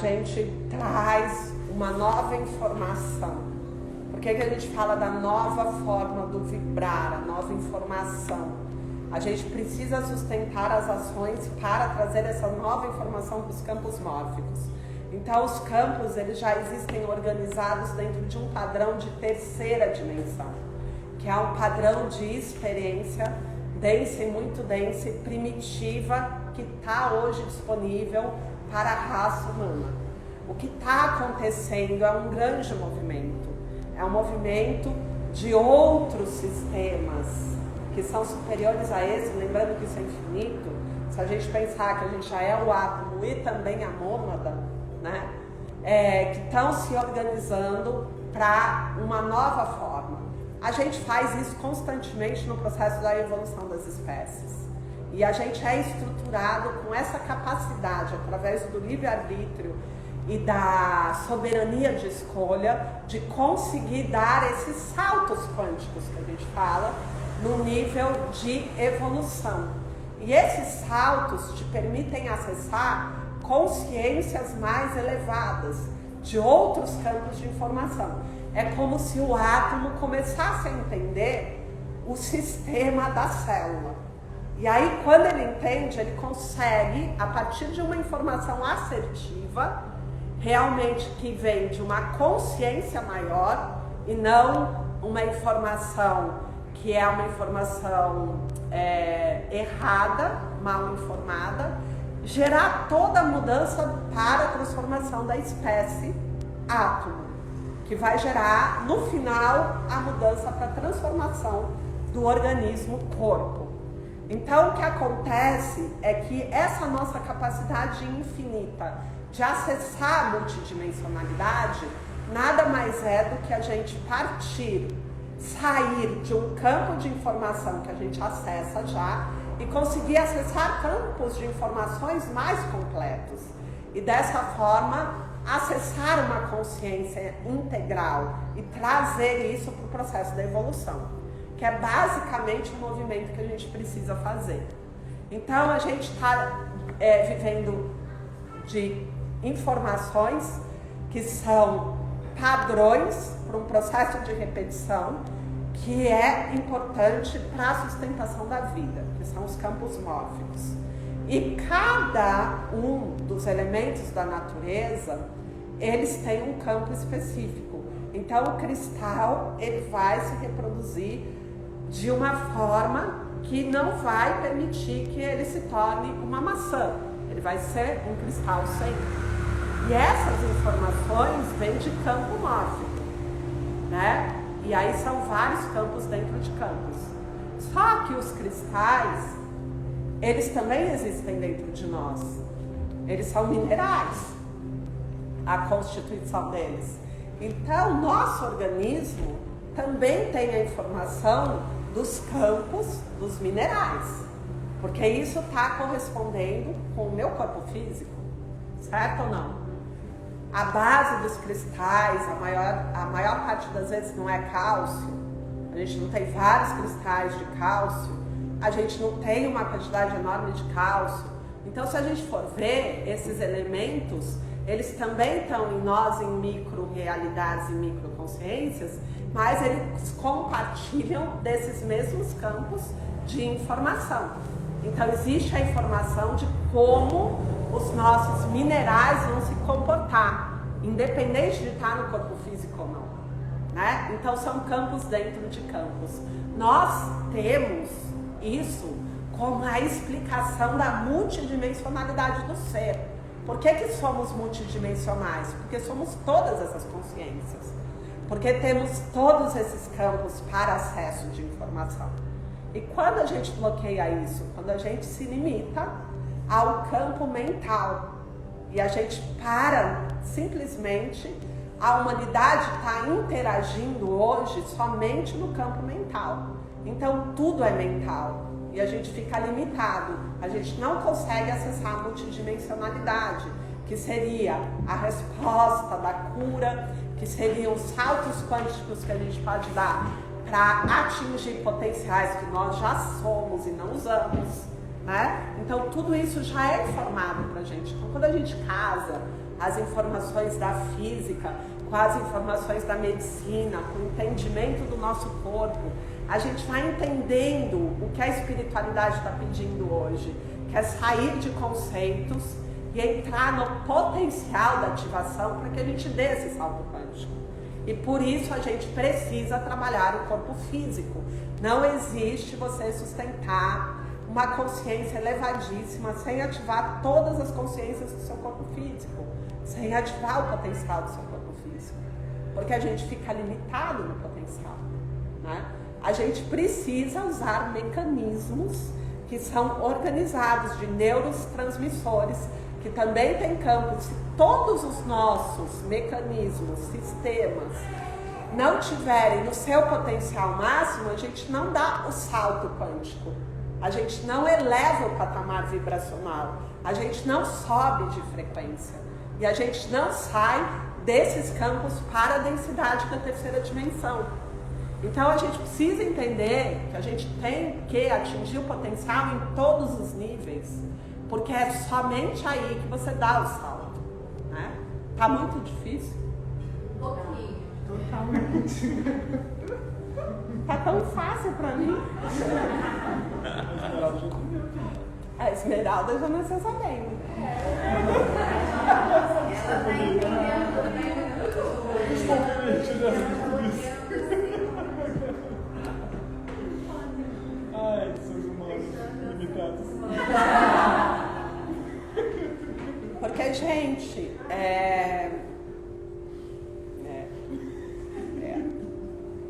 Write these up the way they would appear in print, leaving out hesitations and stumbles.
A gente traz uma nova informação. Por que a gente fala da nova forma do vibrar, a nova informação? A gente precisa sustentar as ações para trazer essa nova informação para os campos mórficos. Então, os campos eles já existem organizados dentro de um padrão de terceira dimensão, que é um padrão de experiência densa e muito densa e primitiva, que está hoje disponível para a raça humana. O que está acontecendo é um grande movimento, é um movimento de outros sistemas que são superiores a esse, lembrando que isso é infinito. Se a gente pensar que a gente já é o átomo e também a mônada, né? Que estão se organizando para uma nova forma. A gente faz isso constantemente no processo da evolução das espécies. E a gente é estruturado com essa capacidade, através do livre-arbítrio e da soberania de escolha, de conseguir dar esses saltos quânticos que a gente fala, no nível de evolução. E esses saltos te permitem acessar consciências mais elevadas, de outros campos de informação. É como se o átomo começasse a entender o sistema da célula. E aí, quando ele entende, ele consegue, a partir de uma informação assertiva, realmente que vem de uma consciência maior, e não uma informação que é uma informação errada, mal informada, gerar toda a mudança para a transformação da espécie átomo, que vai gerar, no final, a mudança para a transformação do organismo corpo. Então, o que acontece é que essa nossa capacidade infinita de acessar a multidimensionalidade nada mais é do que a gente sair de um campo de informação que a gente acessa já e conseguir acessar campos de informações mais completos. E dessa forma, acessar uma consciência integral e trazer isso para o processo da evolução, que é basicamente o movimento que a gente precisa fazer. Então, a gente está vivendo de informações que são padrões para um processo de repetição que é importante para a sustentação da vida, que são os campos mórficos. E cada um dos elementos da natureza, eles têm um campo específico. Então, o cristal, ele vai se reproduzir de uma forma que não vai permitir que ele se torne uma maçã. Ele vai ser um cristal sempre. E essas informações vêm de campo mórfico, né? E aí são vários campos dentro de campos. Só que os cristais, eles também existem dentro de nós. Eles são minerais, a constituição deles. Então, nosso organismo também tem a informação dos campos dos minerais, porque isso está correspondendo com o meu corpo físico, certo ou não? A base dos cristais, a maior parte das vezes não é cálcio. A gente não tem vários cristais de cálcio, a gente não tem uma quantidade enorme de cálcio. Então, se a gente for ver esses elementos, eles também estão em nós, em micro-realidades e micro-consciências, mas eles compartilham desses mesmos campos de informação. Então, existe a informação de como os nossos minerais vão se comportar, independente de estar no corpo físico ou não, né? Então, são campos dentro de campos. Nós temos isso como a explicação da multidimensionalidade do ser. Por que somos multidimensionais? Porque somos todas essas consciências. Porque temos todos esses campos para acesso de informação. E quando a gente bloqueia isso, quando a gente se limita ao campo mental e a gente simplesmente, a humanidade está interagindo hoje somente no campo mental. Então tudo é mental e a gente fica limitado, a gente não consegue acessar a multidimensionalidade, que seria a resposta da cura, que seriam os saltos quânticos que a gente pode dar para atingir potenciais que nós já somos e não usamos, né? Então tudo isso já é informado pra gente. Então quando a gente casa as informações da física, com as informações da medicina, com o entendimento do nosso corpo, a gente vai entendendo o que a espiritualidade está pedindo hoje, que é sair de conceitos e entrar no potencial da ativação para que a gente dê esse salto quântico. E por isso a gente precisa trabalhar o corpo físico. Não existe você sustentar uma consciência elevadíssima sem ativar todas as consciências do seu corpo físico, sem ativar o potencial do seu corpo físico, porque a gente fica limitado no potencial, né? A gente precisa usar mecanismos que são organizados de neurotransmissores, que também tem campos. Se todos os nossos mecanismos, sistemas, não tiverem no seu potencial máximo, a gente não dá o salto quântico. A gente não eleva o patamar vibracional. A gente não sobe de frequência. E a gente não sai desses campos para a densidade da terceira dimensão. Então a gente precisa entender que a gente tem que atingir o potencial em todos os níveis, porque é somente aí que você dá o salto, né? Tá muito difícil? Um pouquinho. Totalmente. Tá tão fácil pra mim. A Esmeralda já nasceu sabendo. Ela tá entendendo bem. Ai, seres humanos limitados. Porque, gente,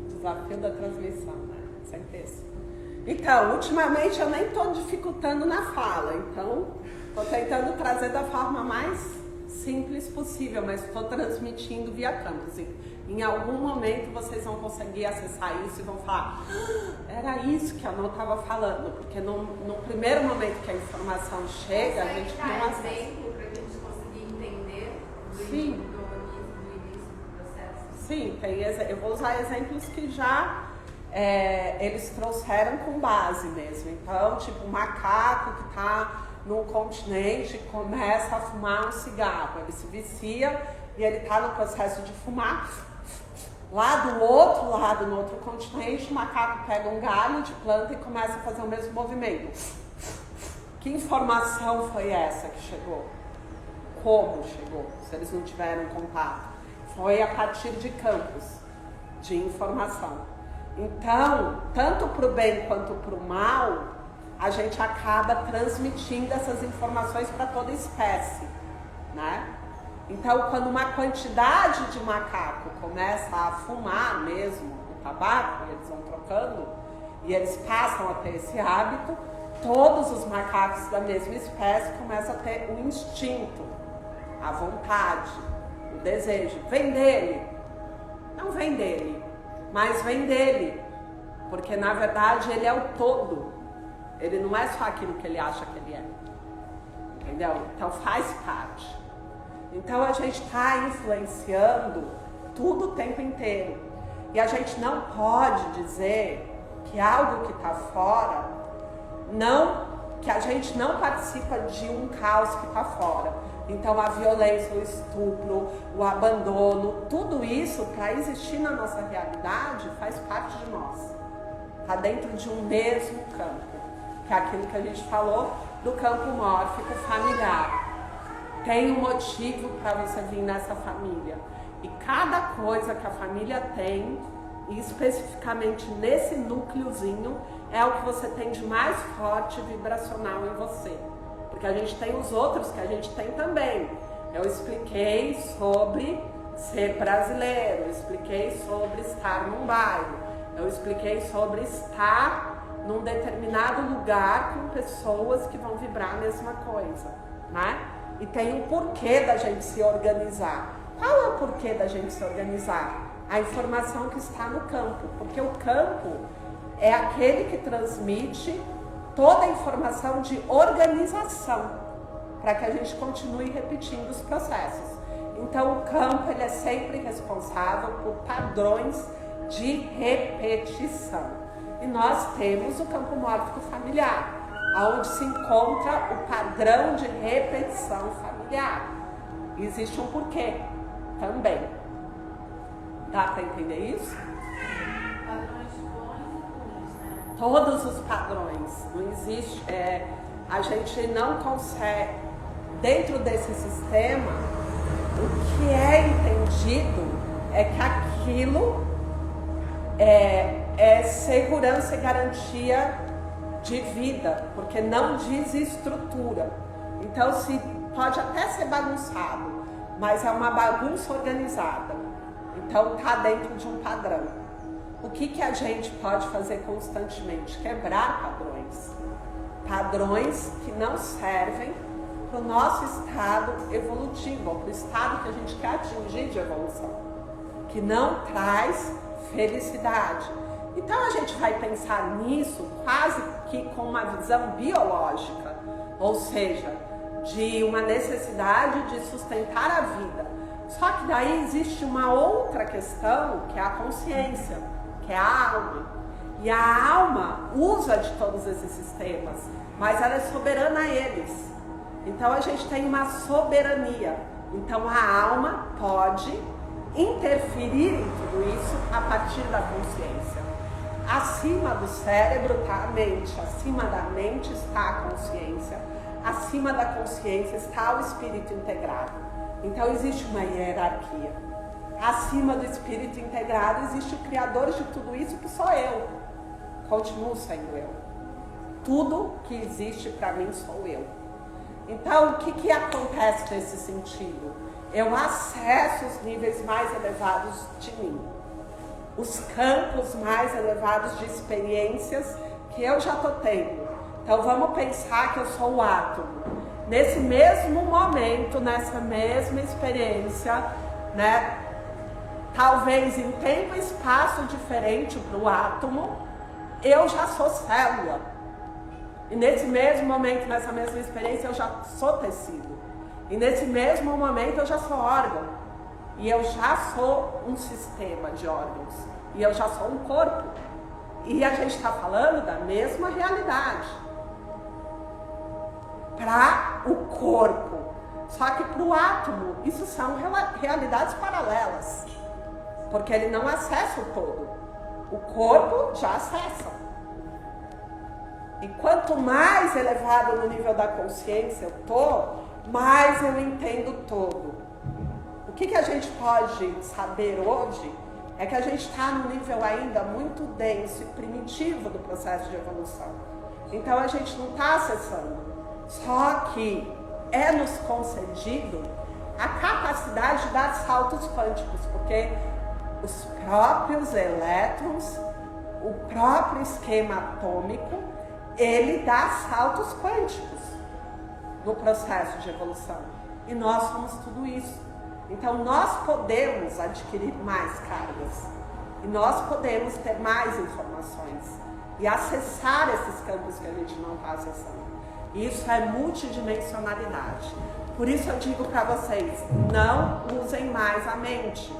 desafio da transmissão, né? Sem texto. Então, ultimamente eu nem estou dificultando na fala, então estou tentando trazer da forma mais simples possível, mas estou transmitindo via campus. Em algum momento vocês vão conseguir acessar isso e vão falar: era isso que eu não estava falando, porque no primeiro momento que a informação chega, a gente não acessa. Exemplo para a gente conseguir entender Sim. do início do processo. Sim, eu vou usar exemplos que já eles trouxeram com base mesmo. Então, tipo, um macaco que está num continente começa a fumar um cigarro, ele se vicia e ele está no processo de fumar. Lá do outro lado, no outro continente, o macaco pega um galho de planta e começa a fazer o mesmo movimento. Que informação foi essa que chegou? Como chegou? Se eles não tiveram contato. Foi a partir de campos de informação. Então, tanto para o bem quanto para o mal, a gente acaba transmitindo essas informações para toda espécie, né? Então, quando uma quantidade de macaco começa a fumar mesmo o tabaco, eles vão trocando, e eles passam a ter esse hábito, todos os macacos da mesma espécie começam a ter o instinto, a vontade, o desejo. Vem dele. Não vem dele, mas vem dele. Porque, na verdade, ele é o todo. Ele não é só aquilo que ele acha que ele é. Entendeu? Então, faz parte. Então a gente está influenciando tudo o tempo inteiro. E a gente não pode dizer que algo que está fora, que a gente não participa de um caos que está fora. Então a violência, o estupro, o abandono, tudo isso para existir na nossa realidade faz parte de nós. Está dentro de um mesmo campo, que é aquilo que a gente falou do campo mórfico familiar. Tem um motivo para você vir nessa família. E cada coisa que a família tem, e especificamente nesse núcleozinho, é o que você tem de mais forte vibracional em você. Porque a gente tem os outros que a gente tem também. Eu expliquei sobre ser brasileiro, eu expliquei sobre estar num bairro, eu expliquei sobre estar num determinado lugar com pessoas que vão vibrar a mesma coisa, né? E tem um porquê da gente se organizar. Qual é o porquê da gente se organizar? A informação que está no campo. Porque o campo é aquele que transmite toda a informação de organização, para que a gente continue repetindo os processos. Então o campo ele é sempre responsável por padrões de repetição. E nós temos o campo mórfico familiar, onde se encontra o padrão de repetição familiar. existe um porquê também. Dá para entender isso? Padrões bons e ruins, né? Todos os padrões. Não existe. A gente não consegue, dentro desse sistema, o que é entendido é que aquilo é segurança e garantia de vida, porque não diz estrutura. Então, pode até ser bagunçado, mas é uma bagunça organizada. Então, está dentro de um padrão. O que a gente pode fazer constantemente? Quebrar padrões. Padrões que não servem para o nosso estado evolutivo, para o estado que a gente quer atingir de evolução, que não traz felicidade. Então a gente vai pensar nisso quase que com uma visão biológica, ou seja, de uma necessidade de sustentar a vida. Só que daí existe uma outra questão, que é a consciência, que é a alma. E a alma usa de todos esses sistemas, mas ela é soberana a eles. Então a gente tem uma soberania. Então a alma pode interferir em tudo isso a partir da consciência. Acima do cérebro está a mente, acima da mente está a consciência, acima da consciência está o espírito integrado. Então existe uma hierarquia. Acima do espírito integrado existe o criador de tudo isso, que sou eu. Continuo sendo eu. Tudo que existe para mim sou eu. Então, o que acontece nesse sentido? Eu acesso os níveis mais elevados de mim. Os campos mais elevados de experiências que eu já estou tendo. Então, vamos pensar que eu sou o átomo. Nesse mesmo momento, nessa mesma experiência, né? Talvez em tempo e espaço diferente para o átomo, eu já sou célula. E nesse mesmo momento, nessa mesma experiência, eu já sou tecido. E nesse mesmo momento eu já sou órgão. E eu já sou um sistema de órgãos. E eu já sou um corpo. E a gente está falando da mesma realidade. Para o corpo. Só que para o átomo, isso são realidades paralelas. Porque ele não acessa o todo. O corpo já acessa. E quanto mais elevado no nível da consciência eu estou, mais eu entendo o todo. O que a gente pode saber hoje é que a gente está num nível ainda muito denso e primitivo do processo de evolução. Então a gente não está acessando. Só que é nos concedido a capacidade de dar saltos quânticos, porque os próprios elétrons, o próprio esquema atômico, ele dá saltos quânticos no processo de evolução. E nós somos tudo isso. Então nós podemos adquirir mais cargas. E nós podemos ter mais informações. E acessar esses campos que a gente não está acessando. Isso é multidimensionalidade. Por isso eu digo para vocês, não usem mais a mente.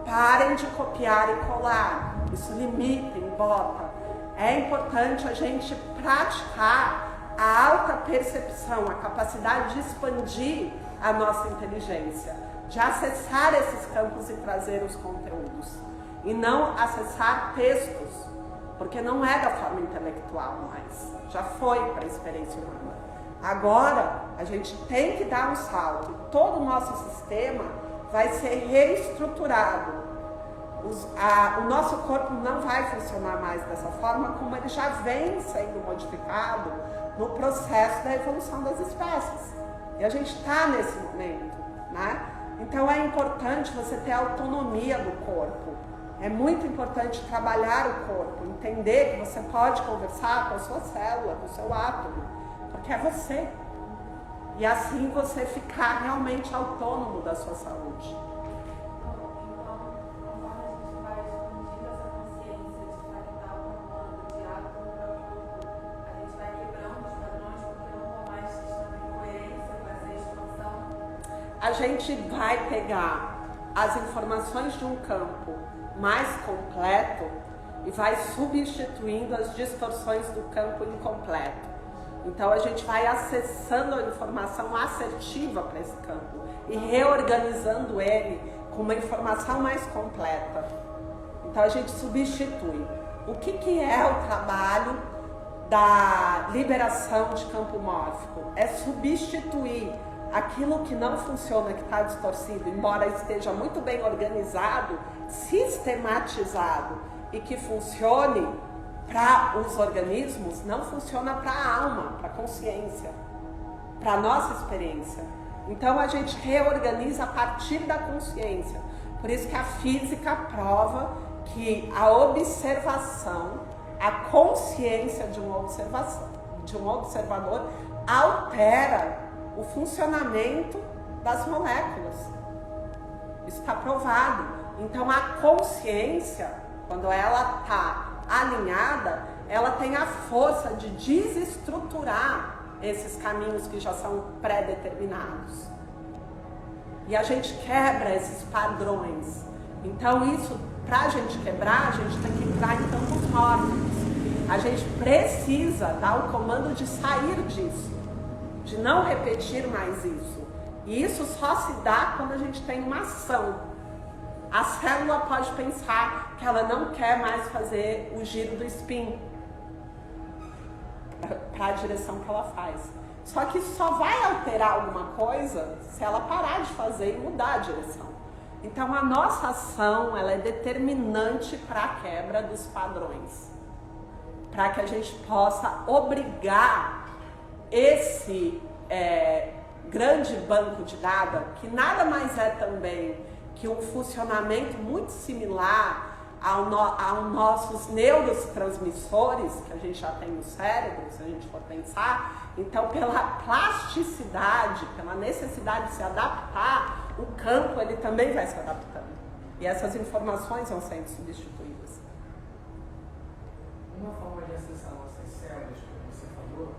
Parem de copiar e colar. Isso limita, embota. É importante a gente praticar a alta percepção, a capacidade de expandir a nossa inteligência, de acessar esses campos e trazer os conteúdos. E não acessar textos, porque não é da forma intelectual mais. Já foi para a experiência humana. Agora, a gente tem que dar um salto. Todo o nosso sistema vai ser reestruturado. O nosso corpo não vai funcionar mais dessa forma, como ele já vem sendo modificado no processo da evolução das espécies. E a gente está nesse momento, né? Então é importante você ter autonomia do corpo. É muito importante trabalhar o corpo, entender que você pode conversar com a sua célula, com o seu átomo, porque é você. E assim você ficar realmente autônomo da sua saúde. A gente vai pegar as informações de um campo mais completo e vai substituindo as distorções do campo incompleto. Então a gente vai acessando a informação assertiva para esse campo. e reorganizando ele com uma informação mais completa. Então a gente substitui. O que é o trabalho da liberação de campo mórfico? É substituir aquilo que não funciona, que está distorcido, embora esteja muito bem organizado, sistematizado e que funcione para os organismos, não funciona para a alma, para a consciência, para a nossa experiência. Então a gente reorganiza a partir da consciência. Por isso que a física prova que a observação, a consciência de uma observação, de um observador, altera o funcionamento das moléculas. Isso está provado. Então a consciência, quando ela está alinhada, ela tem a força de desestruturar esses caminhos que já são pré-determinados. E a gente quebra esses padrões. Então isso, para a gente quebrar, a gente tem que entrar em campos mórficos. A gente precisa dar o comando de sair disso, de não repetir mais isso. E isso só se dá quando a gente tem uma ação. A célula pode pensar que ela não quer mais fazer o giro do spin para a direção que ela faz. Só que isso só vai alterar alguma coisa se ela parar de fazer e mudar a direção. Então a nossa ação, ela é determinante para a quebra dos padrões, para que a gente possa obrigar esse grande banco de dados, que nada mais é também que um funcionamento muito similar aos nossos neurotransmissores que a gente já tem no cérebro, se a gente for pensar. Então, pela plasticidade, pela necessidade de se adaptar, o campo ele também vai se adaptando. E essas informações vão sendo substituídas. Uma forma de acessar nossas células, como você falou,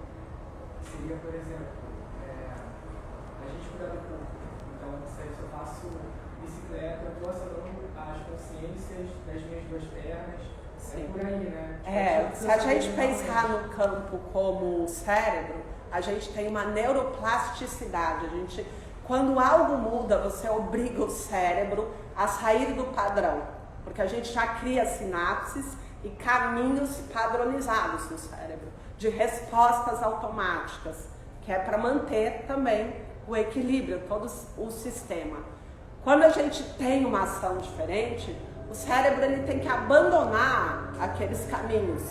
seria, por exemplo, a gente cuidar do corpo. Então, se eu faço bicicleta, eu estou acessando as consciências das minhas duas pernas. Sim. É por aí, né? Se a gente pensar no campo como cérebro, a gente tem uma neuroplasticidade. Quando algo muda, você obriga o cérebro a sair do padrão, porque a gente já cria sinapses e caminhos padronizados no cérebro, de respostas automáticas, que é para manter também o equilíbrio, todo o sistema. Quando a gente tem uma ação diferente, o cérebro ele tem que abandonar aqueles caminhos,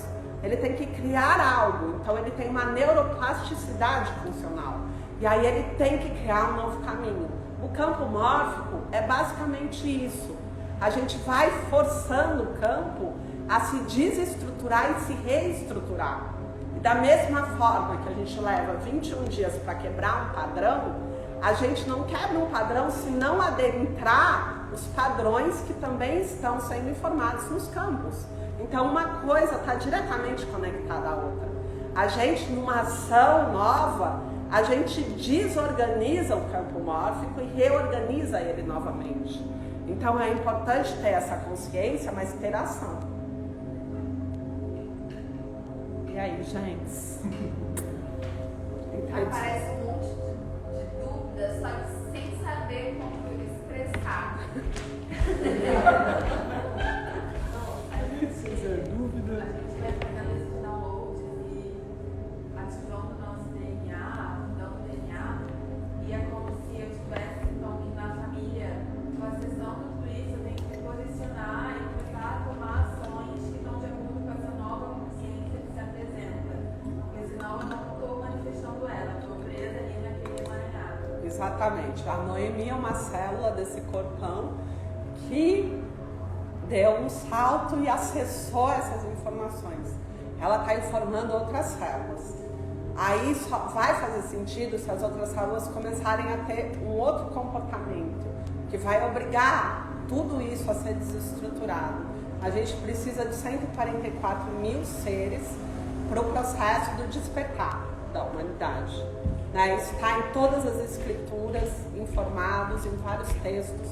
ele tem que criar algo, então ele tem uma neuroplasticidade funcional, e aí ele tem que criar um novo caminho. O campo mórfico é basicamente isso, a gente vai forçando o campo a se desestruturar e se reestruturar. E da mesma forma que a gente leva 21 dias para quebrar um padrão, a gente não quebra um padrão se não adentrar os padrões que também estão sendo informados nos campos. Então uma coisa está diretamente conectada à outra. A gente, numa ação nova, a gente desorganiza o campo mórfico e reorganiza ele novamente. Então é importante ter essa consciência, mas ter ação. E aí, gente? Aparece um monte de dúvidas, só que sem saber como expressar. Sem ser dúvida. A gente vai fazendo esses downloads e ativando o nosso DNA, mudando o DNA, e é como se eu tivesse então que na família, estou acessando tudo isso, eu tenho que me posicionar e começar a tomar ações que estão de acordo com essa nova consciência que se apresenta. Porque senão eu não estou manifestando ela, estou presa ali naquele emaranhado. Exatamente. A Noemi é uma célula desse corpão que deu um salto e acessou essas informações. Ela está informando outras células. Aí só vai fazer sentido se as outras células começarem a ter um outro comportamento, que vai obrigar tudo isso a ser desestruturado. A gente precisa de 144 mil seres para o processo do despertar da humanidade. Né? Isso está em todas as escrituras, informados em vários textos.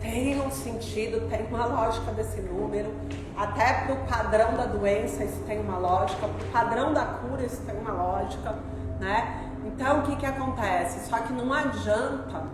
Tem um sentido, tem uma lógica desse número. Até para o padrão da doença isso tem uma lógica, para o padrão da cura isso tem uma lógica. Né? Então o que acontece? Só que não adianta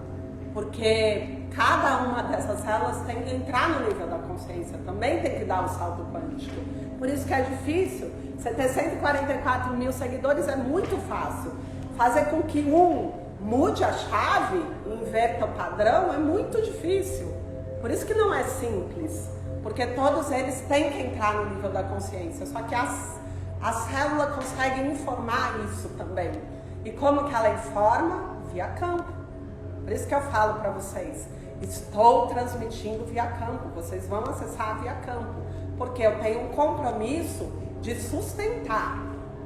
Porque cada uma dessas células tem que entrar no nível da consciência, também tem que dar o salto quântico. Por isso que é difícil. Você ter 144 mil seguidores é muito fácil. Fazer com que um mude a chave, inverta o padrão, é muito difícil. Por isso que não é simples. Porque todos eles têm que entrar no nível da consciência. Só que a célula consegue informar isso também. E como que ela informa? Via campo. Por isso que eu falo para vocês, estou transmitindo via campo, vocês vão acessar via campo, porque eu tenho um compromisso de sustentar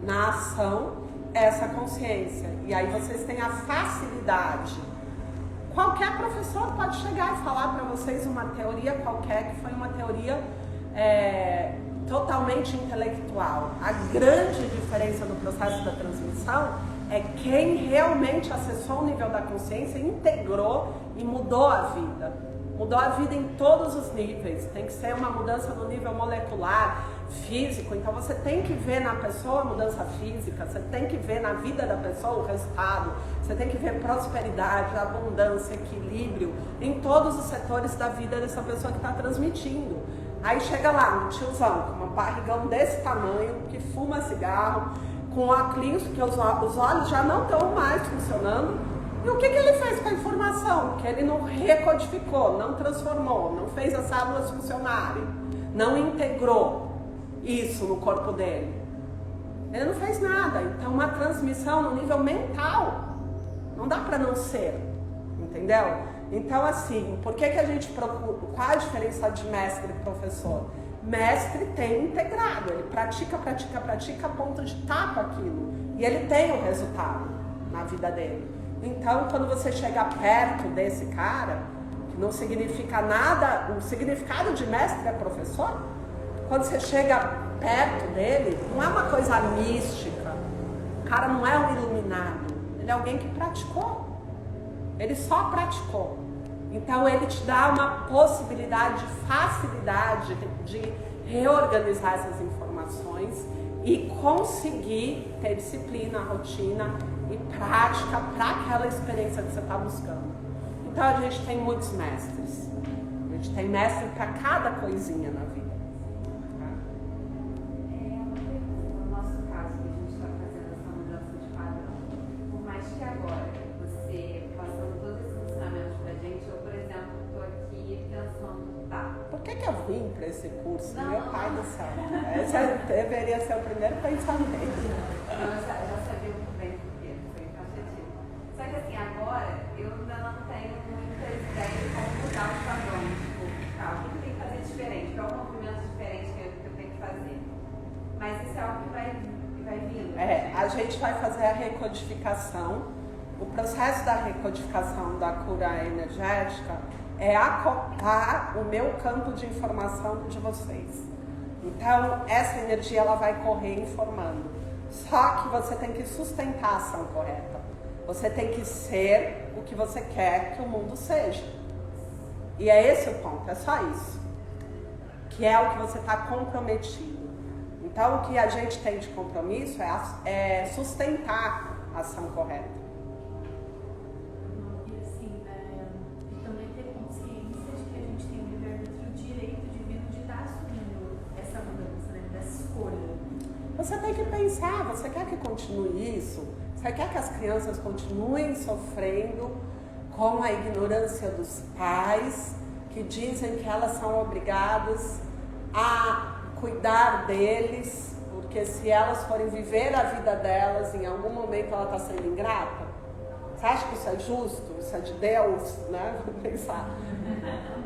na ação essa consciência. E aí vocês têm a facilidade. Qualquer professor pode chegar e falar para vocês uma teoria qualquer, que foi uma teoria totalmente intelectual. A grande diferença no processo da transmissão é quem realmente acessou o nível da consciência, integrou e mudou a vida. Mudou a vida em todos os níveis. Tem que ser uma mudança no nível molecular, físico. Então você tem que ver na pessoa a mudança física, você tem que ver na vida da pessoa o resultado, você tem que ver prosperidade, abundância, equilíbrio em todos os setores da vida dessa pessoa que está transmitindo. Aí chega lá um tiozão com uma barrigão desse tamanho, que fuma cigarro, com óculos, que os olhos já não estão mais funcionando. E o que ele fez com a informação? Que ele não recodificou, não transformou, não fez as células funcionarem, não integrou isso no corpo dele. Ele não fez nada. Então uma transmissão no nível mental não dá para não ser, entendeu? Então assim, por que a gente procura? Qual a diferença de mestre e professor? Mestre tem integrado, ele pratica a ponto de estar com aquilo. E ele tem o resultado na vida dele. Então, quando você chega perto desse cara, que não significa nada, o significado de mestre é professor, quando você chega perto dele, não é uma coisa mística. O cara não é um iluminado, ele é alguém que praticou. Ele só praticou. Então ele te dá uma possibilidade, facilidade de reorganizar essas informações e conseguir ter disciplina, rotina e prática para aquela experiência que você está buscando. Então a gente tem muitos mestres. A gente tem mestre para cada coisinha na vida. No nosso caso, que a gente está fazendo essa mudança de padrão, por mais que agora você passando todo esse ensinamento pra gente, eu, por exemplo, estou aqui pensando, tá. Por que eu vim para esse curso? Não, Meu pai do céu. Esse deveria ser o primeiro pensamento. Eu já sabia muito bem por quê, foi cansativo. Só que assim, agora eu ainda não tenho muitas ideias de como mudar os padrões. Tipo, tá, o que tem que fazer diferente? Qual é o movimento diferente que eu tenho que fazer? Mas isso é algo que vai vindo. A gente vai fazer a recodificação. O processo da recodificação da cura energética é acoplar o meu campo de informação de vocês. Então, essa energia ela vai correr informando. Só que você tem que sustentar a ação correta. Você tem que ser o que você quer que o mundo seja. E é esse o ponto, é só isso. Que é o que você está comprometido. Então, o que a gente tem de compromisso é sustentar a ação correta. E assim, e também ter consciência de que a gente tem o livre-arbítrio, o direito divino de estar assumindo essa mudança, né, dessa escolha. Você tem que pensar, você quer que continue isso? Você quer que as crianças continuem sofrendo com a ignorância dos pais, que dizem que elas são obrigadas a cuidar deles, porque se elas forem viver a vida delas, em algum momento ela está sendo ingrata? Você acha que isso é justo? Isso é de Deus, né? Vamos pensar.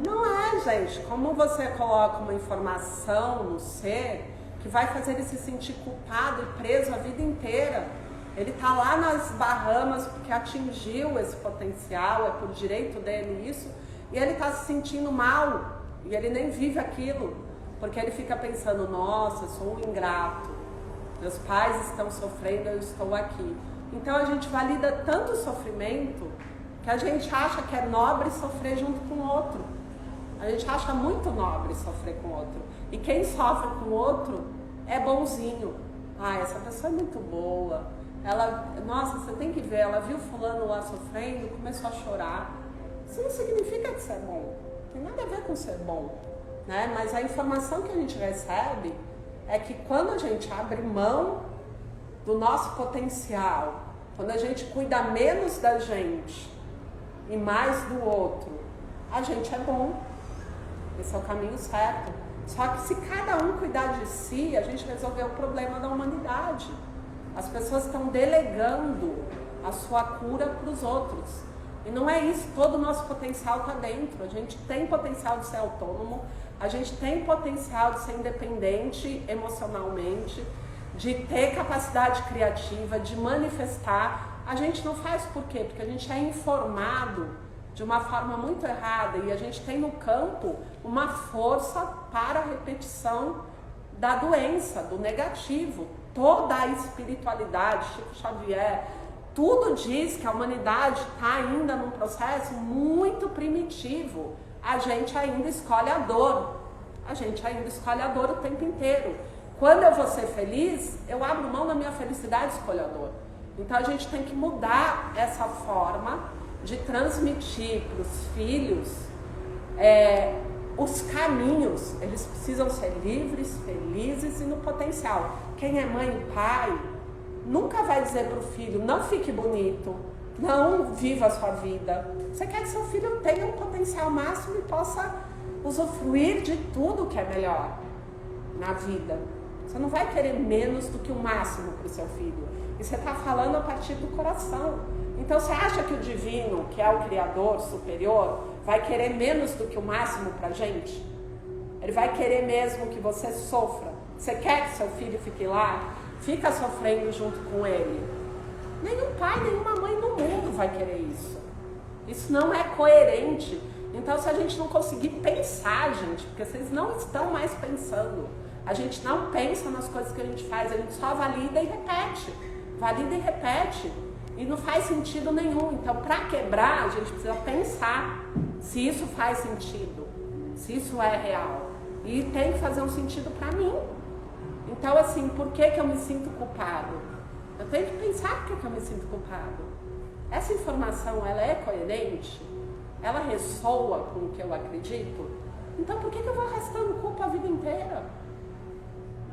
Não é, gente. Como você coloca uma informação no ser que vai fazer ele se sentir culpado e preso a vida inteira? Ele está lá nas Bahamas porque atingiu esse potencial, é por direito dele isso, e ele está se sentindo mal, e ele nem vive aquilo, porque ele fica pensando, nossa, eu sou um ingrato, meus pais estão sofrendo, eu estou aqui. Então a gente valida tanto o sofrimento que a gente acha que é nobre sofrer junto com o outro. A gente acha muito nobre sofrer com o outro. E quem sofre com o outro é bonzinho. Ah, essa pessoa é muito boa. Ela, nossa, você tem que ver, ela viu fulano lá sofrendo, começou a chorar. Isso não significa que isso é bom. Não tem nada a ver com ser bom, né? Mas a informação que a gente recebe é que quando a gente abre mão do nosso potencial, quando a gente cuida menos da gente e mais do outro, a gente é bom. Esse é o caminho certo. Só que se cada um cuidar de si, a gente resolveu o problema da humanidade. As pessoas estão delegando a sua cura para os outros. E não é isso, todo o nosso potencial está dentro. A gente tem potencial de ser autônomo, a gente tem potencial de ser independente emocionalmente, de ter capacidade criativa, de manifestar. A gente não faz por quê? Porque a gente é informado de uma forma muito errada e a gente tem no campo uma força para a repetição da doença, do negativo. Toda a espiritualidade, Chico Xavier, tudo diz que a humanidade está ainda num processo muito primitivo. A gente ainda escolhe a dor. A gente ainda escolhe a dor o tempo inteiro. Quando eu vou ser feliz, eu abro mão da minha felicidade e escolho a dor. Então a gente tem que mudar essa forma de transmitir para os filhos os caminhos. Eles precisam ser livres, felizes e no potencial. Quem é mãe e pai nunca vai dizer para o filho, não fique bonito, não viva a sua vida. Você quer que seu filho tenha um potencial máximo e possa usufruir de tudo que é melhor na vida. Você não vai querer menos do que o máximo para o seu filho. E você está falando a partir do coração. Então você acha que o divino, que é o Criador superior, vai querer menos do que o máximo para a gente? Ele vai querer mesmo que você sofra. Você quer que seu filho fique lá? Fica sofrendo junto com ele. Nenhum pai, nenhuma mãe no mundo vai querer isso. Isso não é coerente. Então se a gente não conseguir pensar, gente, porque vocês não estão mais pensando. A gente não pensa nas coisas que a gente faz, a gente só valida e repete. Valida e repete. E não faz sentido nenhum. Então, para quebrar, a gente precisa pensar se isso faz sentido, se isso é real. E tem que fazer um sentido para mim. Então, assim, por que eu me sinto culpado? Eu tenho que pensar por que eu me sinto culpado. Essa informação, ela é coerente? Ela ressoa com o que eu acredito? Então, por que eu vou arrastando culpa a vida inteira?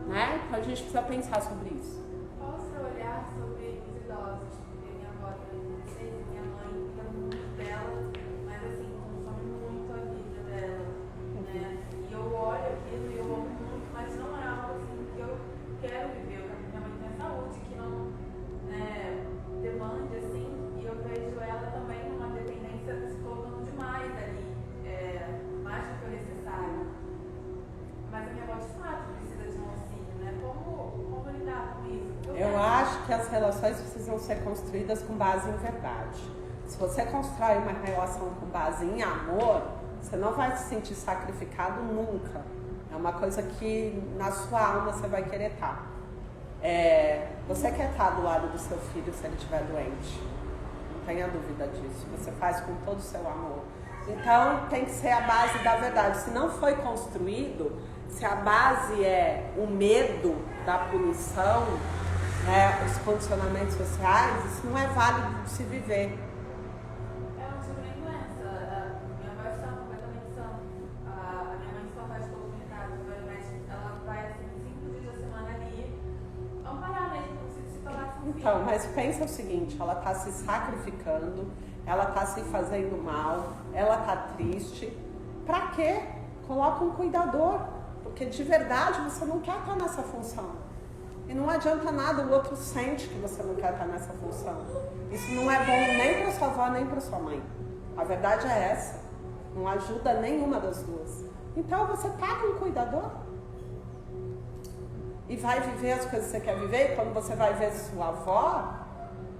Né? Então, a gente precisa pensar sobre isso. Posso olhar sobre os idosos? Minha avó tem 16, minha mãe cuida muito dela, mas assim, consome muito a vida dela, né? E eu olho aquilo e eu amo muito, mas não é algo assim que eu quero viver. Minha mãe tem saúde, que não demande assim, e eu vejo ela também numa dependência, se colocando demais ali, mais do que o necessário. Mas a minha avó de fato precisa de um auxílio, né? Como lidar com isso? Eu acho que as relações precisam ser construídas com base em verdade. Se você constrói uma relação com base em amor, você não vai se sentir sacrificado nunca. É uma coisa que na sua alma você vai querer estar. Você quer estar do lado do seu filho se ele estiver doente. Não tenha dúvida disso. Você faz com todo o seu amor. Então tem que ser a base da verdade. Se não foi construído, se a base é o medo da punição, né, os condicionamentos sociais, isso não é válido de se viver. É um tipo de doença. Minha avó está completamente sã. A minha mãe só faz comunidade, mas ela vai assim 5 dias da semana ali, amparar mesmo, como se tornasse um filho. Então, mas pensa o seguinte, ela está se sacrificando, ela está se fazendo mal, ela está triste. Pra quê? Coloca um cuidador, porque de verdade você não quer estar nessa função. E não adianta nada, o outro sente que você não quer estar nessa função. Isso não é bom nem para sua avó, nem para sua mãe. A verdade é essa. Não ajuda nenhuma das duas. Então você paga um cuidador e vai viver as coisas que você quer viver. E quando você vai ver sua avó,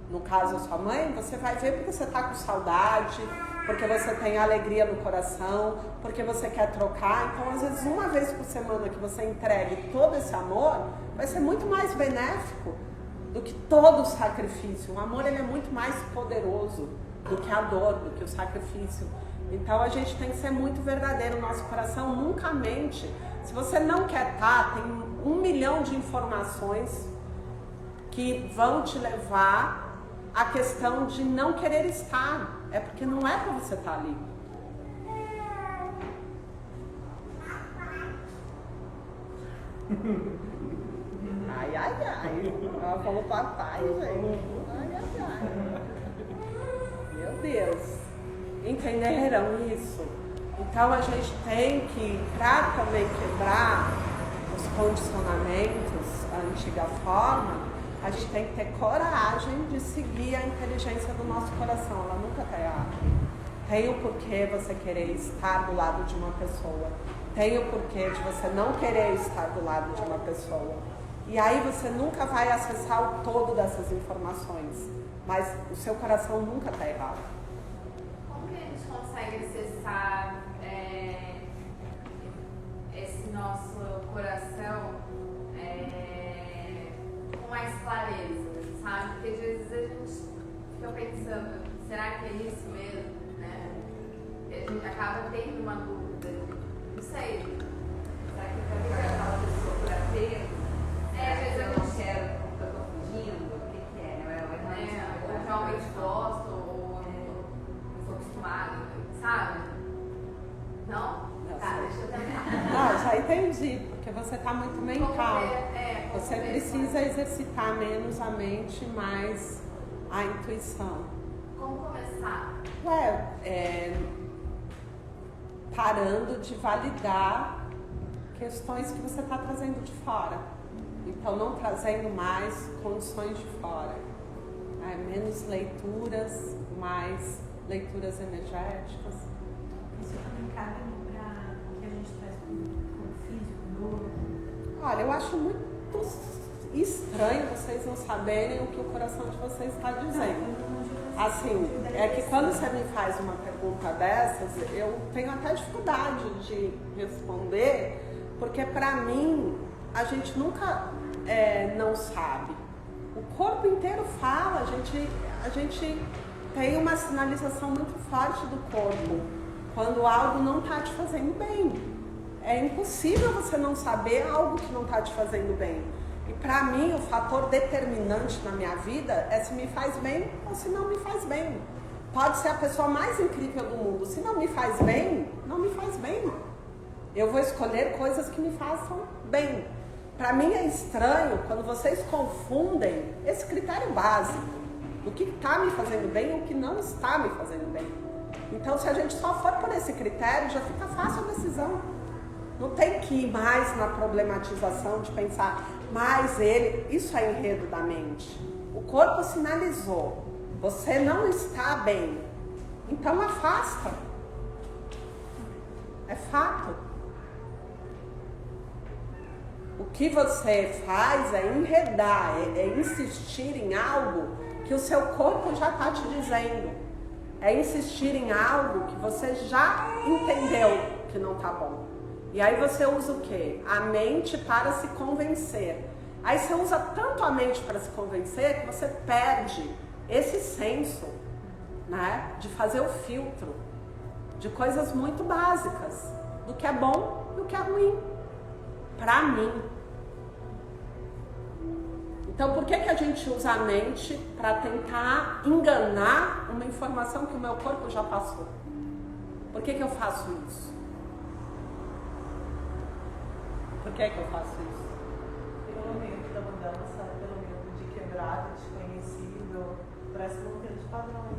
no caso a sua mãe, você vai ver porque você está com saudade, porque você tem alegria no coração, porque você quer trocar. Então, às vezes, uma vez por semana que você entregue todo esse amor, vai ser muito mais benéfico do que todo o sacrifício. O amor, ele é muito mais poderoso do que a dor, do que o sacrifício. Então, a gente tem que ser muito verdadeiro. O nosso coração nunca mente. Se você não quer estar, tem 1 milhão de informações que vão te levar à questão de não querer estar. É porque não é para você estar ali. Ai, ai, ai. Ela falou papai, gente. Ai, ai, ai. Meu Deus. Entenderam isso? Então a gente tem que, para também quebrar os condicionamentos, a antiga forma, a gente tem que ter coragem de seguir a inteligência do nosso coração. Ela nunca está errada. Tem o porquê você querer estar do lado de uma pessoa. Tem o porquê de você não querer estar do lado de uma pessoa. E aí você nunca vai acessar o todo dessas informações. Mas o seu coração nunca está errado. Como que a gente consegue acessar esse nosso coração com mais clareza, sabe? Porque às vezes a gente fica pensando, será que é isso mesmo? Né? E a gente acaba tendo uma dúvida. Não sei. Será que eu quero aquela pessoa por apego? Às vezes eu não quero, porque eu estou fugindo, o que é? Ou realmente gosto, ou eu sou acostumada, sabe? Não? Tá, deixa eu tentar. Não, já entendi, porque você está muito mental. Você precisa exercitar menos a mente, mais a intuição. Como começar? Parando de validar questões que você está trazendo de fora. Então, não trazendo mais condições de fora. Menos leituras, mais leituras energéticas. Isso também cabe para o que a gente traz com o físico, novo. Olha, eu acho muito estranho vocês não saberem o que o coração de vocês está dizendo. Assim, é que quando você me faz uma pergunta dessas, eu tenho até dificuldade de responder, porque para mim, a gente nunca não sabe. O corpo inteiro fala, a gente tem uma sinalização muito forte do corpo quando algo não está te fazendo bem. É impossível você não saber algo que não está te fazendo bem. E para mim, o fator determinante na minha vida é se me faz bem ou se não me faz bem. Pode ser a pessoa mais incrível do mundo. Se não me faz bem, não me faz bem. Eu vou escolher coisas que me façam bem. Para mim é estranho quando vocês confundem esse critério básico do que está me fazendo bem e o que não está me fazendo bem. Então, se a gente só for por esse critério, já fica fácil a decisão. Não tem que ir mais na problematização de pensar, mas isso é enredo da mente. O corpo sinalizou, você não está bem, então afasta. É fato. O que você faz é enredar, é insistir em algo que o seu corpo já está te dizendo. É insistir em algo que você já entendeu que não está bom. E aí você usa o quê? A mente para se convencer. Aí você usa tanto a mente para se convencer que você perde esse senso, né, de fazer o filtro de coisas muito básicas, do que é bom e o que é ruim, para mim. Então, por que a gente usa a mente para tentar enganar uma informação que o meu corpo já passou? Por que eu faço isso? Por que eu faço isso? Pelo medo da mudança, pelo medo de quebrar, de desconhecido, para se manter os padrões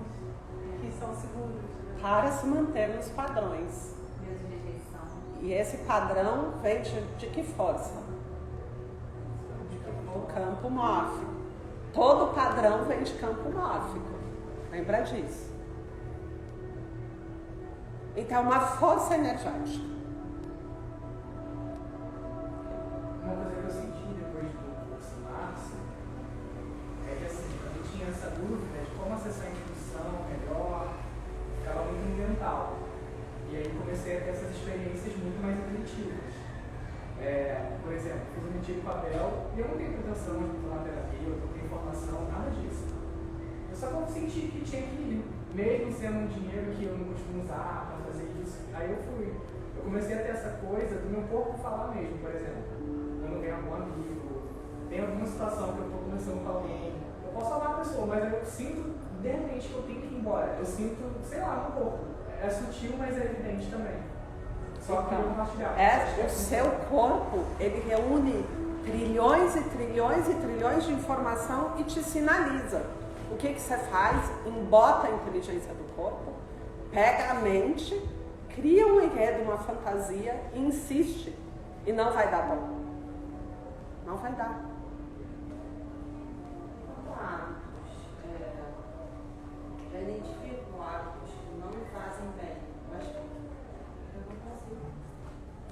que são seguros. Né? Para se manter nos padrões. Medo de rejeição. E esse padrão vem de que força? Do campo mórfico. Todo padrão vem de campo mórfico. Lembra disso? Então, uma força energética. Uma coisa que eu senti depois do curso Márcio é que assim, quando eu tinha essa dúvida de como acessar a intuição melhor, ficava muito no mental. E aí comecei a ter essas experiências muito mais intuitivas. Por exemplo, fiz um antigo papel e eu não tenho pretensão de tomar terapia, eu não tenho informação, nada disso. Eu só senti que tinha que ir, mesmo sendo um dinheiro que eu não costumo usar para fazer isso. Aí eu fui. Eu comecei a ter essa coisa do meu corpo falar mesmo, por exemplo. Quando vem algum amigo, tem alguma situação que eu estou conversando com alguém, eu posso falar com a pessoa, mas eu sinto de repente que eu tenho que ir embora. Eu sinto, sei lá, no corpo. É sutil, mas é evidente também. Só que não compartilhar. O seu corpo, ele reúne trilhões e trilhões e trilhões de informação e te sinaliza. O que você faz? Embota a inteligência do corpo, pega a mente, cria um enredo, uma fantasia e insiste. E não vai dar bom. Não vai dar. Já identifico hábitos que não me fazem bem, mas eu não consigo,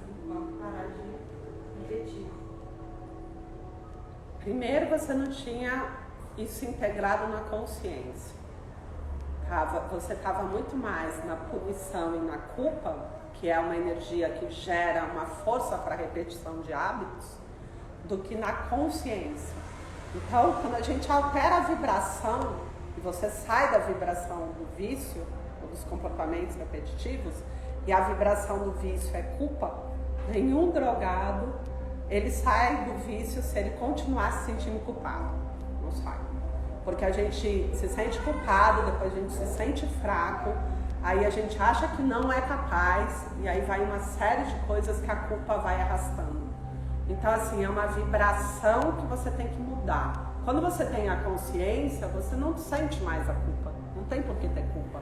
enquanto, parar de repetir. Primeiro, você não tinha isso integrado na consciência. Você estava muito mais na punição e na culpa, que é uma energia que gera uma força para repetição de hábitos, do que na consciência. Então, quando a gente altera a vibração, e você sai da vibração do vício, ou dos comportamentos repetitivos, e a vibração do vício é culpa, nenhum drogado, ele sai do vício se ele continuar se sentindo culpado. Não sai. Porque a gente se sente culpado, depois a gente se sente fraco, aí a gente acha que não é capaz, e aí vai uma série de coisas que a culpa vai arrastando. Então, assim, é uma vibração que você tem que mudar. Quando você tem a consciência, você não sente mais a culpa. Não tem por que ter culpa.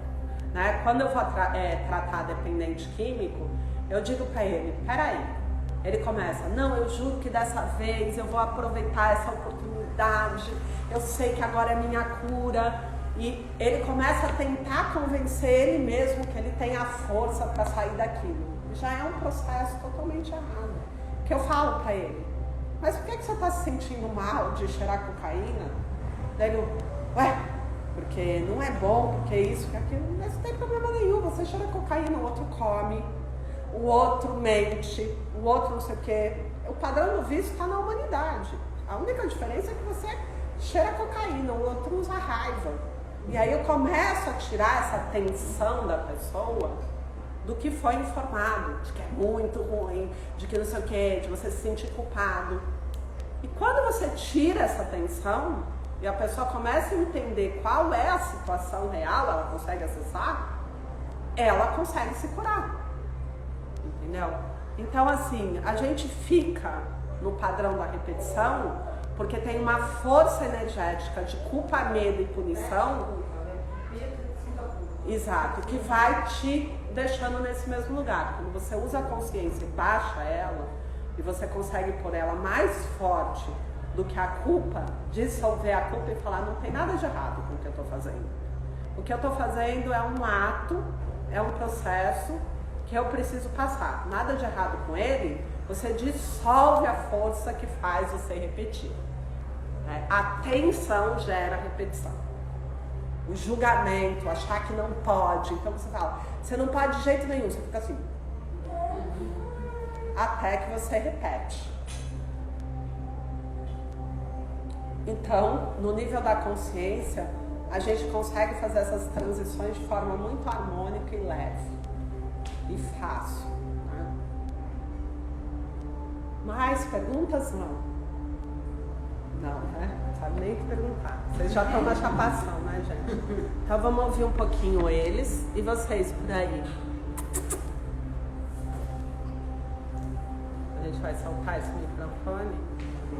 Né? Quando eu vou tratar dependente químico, eu digo pra ele, peraí. Ele começa, não, eu juro que dessa vez eu vou aproveitar essa oportunidade. Eu sei que agora é minha cura. E ele começa a tentar convencer ele mesmo que ele tem a força para sair daquilo. Já é um processo totalmente errado. Que eu falo pra ele, mas por que você está se sentindo mal de cheirar cocaína? Daí ele, porque não é bom, porque isso, porque aquilo. Mas não tem problema nenhum, você cheira cocaína, o outro come, o outro mente, o outro não sei o quê. O padrão do vício está na humanidade. A única diferença é que você cheira cocaína, o outro usa raiva. E aí eu começo a tirar essa tensão da pessoa do que foi informado, de que é muito ruim, de que não sei o que, de você se sentir culpado. E quando você tira essa tensão e a pessoa começa a entender qual é a situação real, ela consegue acessar, ela consegue se curar. Entendeu? Então, assim, a gente fica no padrão da repetição porque tem uma força energética de culpa, medo e punição. Exato, que vai te deixando nesse mesmo lugar. Quando você usa a consciência e baixa ela, e você consegue pôr ela mais forte do que a culpa, dissolver a culpa e falar, não tem nada de errado com o que eu estou fazendo. O que eu estou fazendo é um ato, é um processo que eu preciso passar. Nada de errado com ele, você dissolve a força que faz você repetir. A tensão gera repetição. O julgamento, achar que não pode. Então você fala, você não pode de jeito nenhum, você fica assim. Até que você repete. Então, no nível da consciência, a gente consegue fazer essas transições de forma muito harmônica e leve. E fácil. Né? Mais perguntas? Não. Não, né? Não sabe nem o que perguntar. Vocês já estão na chapação, né, gente? Então vamos ouvir um pouquinho eles e vocês por aí. A gente vai soltar esse microfone.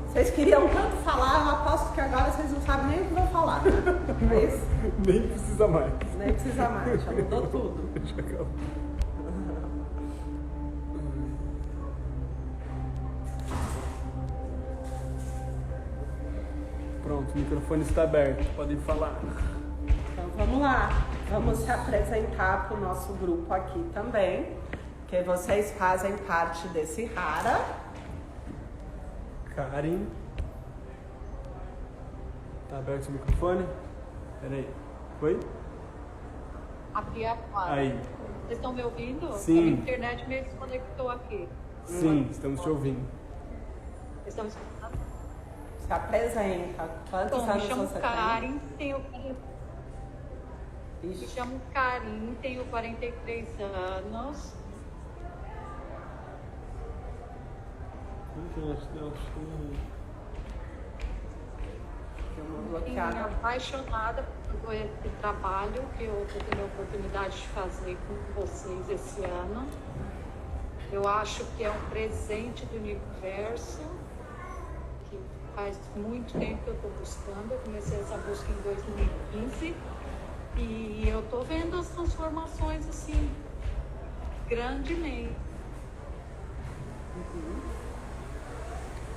Vocês queriam tanto falar, eu aposto que agora vocês não sabem nem o que vão falar. Né? É isso? Nem precisa mais. Nem precisa mais, já mudou tudo. Já acabou. Pronto, o microfone está aberto, podem falar. Então vamos lá, vamos se apresentar para o nosso grupo aqui também, que vocês fazem parte desse Hara. Karen. Tá aberto o microfone? Peraí. Foi? Abri agora. Aí. Vocês estão me ouvindo? Sim. A minha internet me desconectou aqui. Sim, estamos te ouvindo. Vocês estão me escutando? Se apresenta. Quantos Bom, me anos chamo você Karen, tenho... tem? Me Ixi, chamo Karen, tenho 43 anos. eu vou E bloquear. apaixonada por esse trabalho que eu vou ter a oportunidade de fazer com vocês esse ano. Eu acho que é um presente do universo, que faz muito tempo que eu estou buscando. Eu comecei essa busca em 2015 e eu estou vendo as transformações assim, grandemente.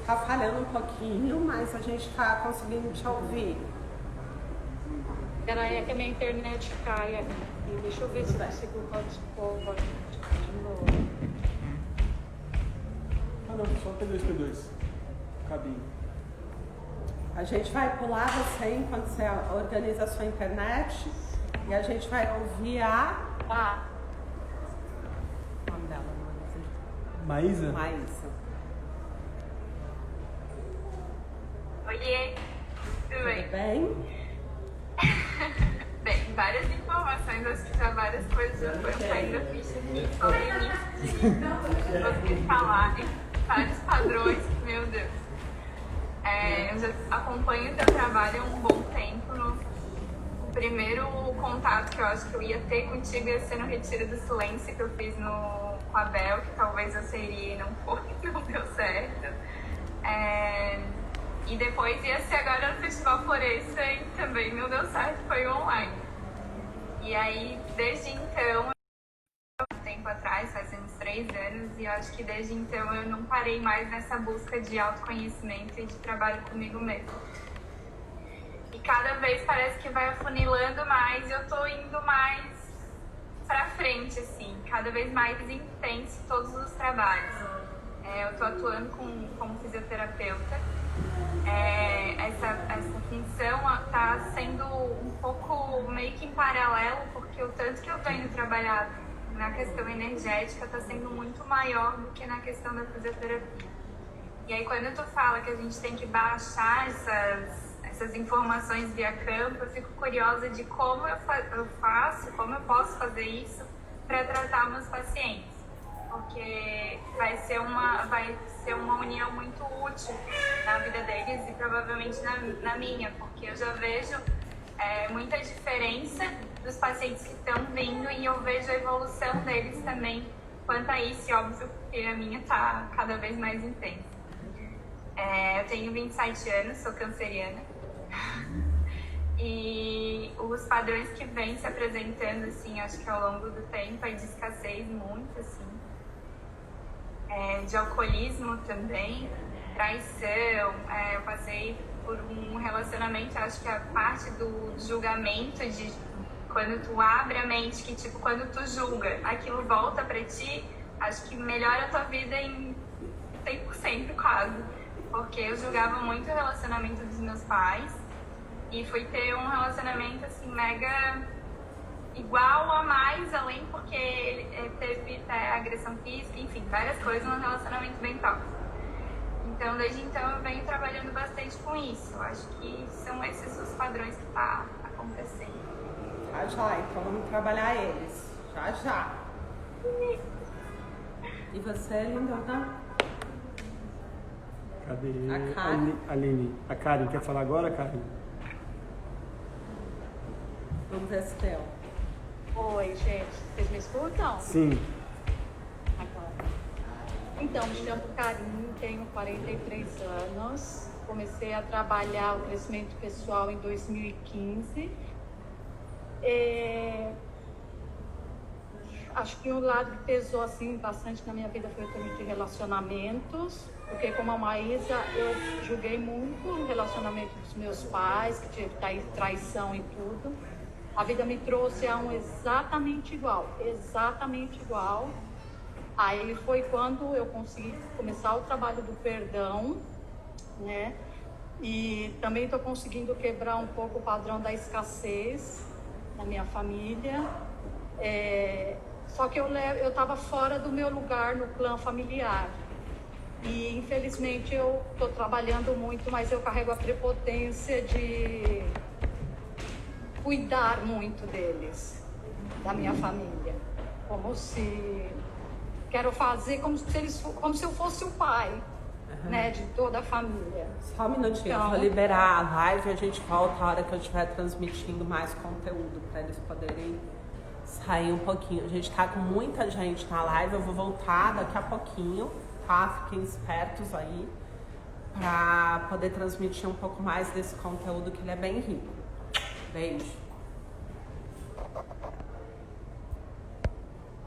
Tá falhando um pouquinho, mas a gente tá conseguindo te ouvir. Peraí, é que a minha internet cai aqui. Deixa eu ver se eu consigo hotspot de novo. Ah não, só P2P2. Cabinho. A gente vai pular você enquanto você organiza a sua internet e a gente vai ouvir a... O nome dela, Maísa? Maísa. Oiê, tudo bem? Tudo bem? Bem, várias informações, acho que já várias coisas já foram caindo a ficha aqui sobre o início. Consegui falar, né? Vários padrões, meu Deus. Eu já acompanho o teu trabalho há um bom tempo. O primeiro contato que eu acho que eu ia ter contigo ia ser no Retiro do Silêncio que eu fiz com a Bel, que talvez eu seria e não foi, não deu certo. E depois ia ser agora no Festival Floresça e também não deu certo, foi online. E aí, desde então, um tempo atrás, faz uns 3 anos, e eu acho que desde então eu não parei mais nessa busca de autoconhecimento e de trabalho comigo mesma. E cada vez parece que vai afunilando mais, eu tô indo mais pra frente, assim, cada vez mais intenso todos os trabalhos. Eu tô atuando como fisioterapeuta. Essa função está sendo um pouco meio que em paralelo, porque o tanto que eu venho trabalhar na questão energética está sendo muito maior do que na questão da fisioterapia. E aí quando tu fala que a gente tem que baixar essas informações via campo, eu fico curiosa de como eu faço, como eu posso fazer isso para tratar meus pacientes. Porque vai ser uma união muito útil na vida deles e provavelmente na minha, porque eu já vejo muita diferença dos pacientes que estão vindo e eu vejo a evolução deles também quanto a isso, e óbvio que a minha está cada vez mais intensa. Eu tenho 27 anos, sou canceriana e os padrões que vêm se apresentando, assim, acho que ao longo do tempo é de escassez muito, assim. De alcoolismo também, traição, eu passei por um relacionamento, acho que a parte do julgamento, de quando tu abre a mente, que tipo, quando tu julga, aquilo volta pra ti, acho que melhora a tua vida em 100% quase, porque eu julgava muito o relacionamento dos meus pais e fui ter um relacionamento assim mega igual a mais além, porque ele teve agressão física, enfim, várias coisas num relacionamento bem tóxico. Então, desde então, eu venho trabalhando bastante com isso. Eu acho que são esses os padrões que tá acontecendo. Já, então vamos trabalhar eles. Já. E você, lindona? Cadê? A Karen. Aline. A Karen, quer falar agora, Karen? Vamos ver se deu. Oi, gente. Vocês me escutam? Sim. Agora. Então, me chamo Karine, tenho 43 anos. Comecei a trabalhar o crescimento pessoal em 2015. Acho que um lado que pesou assim, bastante na minha vida foi o tema de relacionamentos. Porque como a Maísa, eu julguei muito o relacionamento dos meus pais, que tinha traição e tudo. A vida me trouxe a um exatamente igual. Aí foi quando eu consegui começar o trabalho do perdão, né? E também estou conseguindo quebrar um pouco o padrão da escassez na minha família. Só que eu estava fora do meu lugar no clã familiar. E infelizmente eu estou trabalhando muito, mas eu carrego a prepotência de cuidar muito deles, da minha família, como se quero fazer como se eu fosse o pai, né, de toda a família. Só um minutinho, Então, vou liberar a live e a gente volta a hora que eu estiver transmitindo mais conteúdo para eles poderem sair um pouquinho. A gente tá com muita gente na live, eu vou voltar daqui a pouquinho, tá? Fiquem espertos aí para poder transmitir um pouco mais desse conteúdo que ele é bem rico. Beijo.